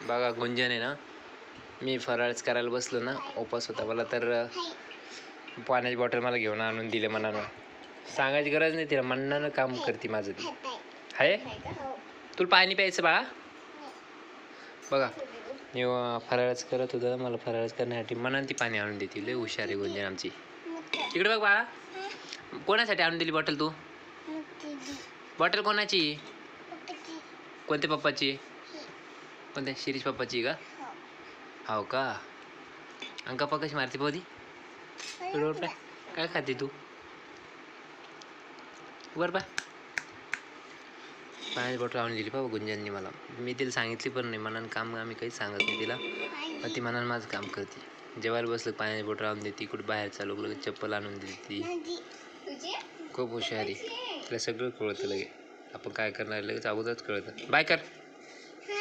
बघा गुंजन आहे ना, मी फराळच करायला बसलो ना, उपास होता मला, तर पाण्याची बॉटल मला घेऊन आणून दिले मनानं. सांगायची गरज नाही तिला, मनानं काम करते माझं ती. आहे तुला पाणी प्यायचं बाळा? बघा मी फराळच करत होतं, मला फराळच करण्यासाठी मनानं ती पाणी आणून देते. लय हुशार आहे गुंजन आमची. इकडे बघ बाळा, कोणासाठी आणून दिली बॉटल तू? बॉटल कोणाची? कोणत्या पप्पाची? कोणत्या शिरीष पप्पाची का? हो का? अंका कशी मारते पोदी? काय खाते तू? वर पाय. पाण्याची बॉटल आणून दिली बाबा गुंजननी मला. मी तिला सांगितली पण नाही, मनानं काम आम्ही काहीच सांगत नाही तिला, पण ती मनानं माझं काम करते. जेवायला बसलं पाण्याची बॉटल आणून देते, कुठे बाहेर चालू लगेच चप्पल आणून देते. खूप हुशार आहे, तिला सगळं कळतं लगे. आपण काय करणार लगेच अगोदरच कळतं. बाय कर.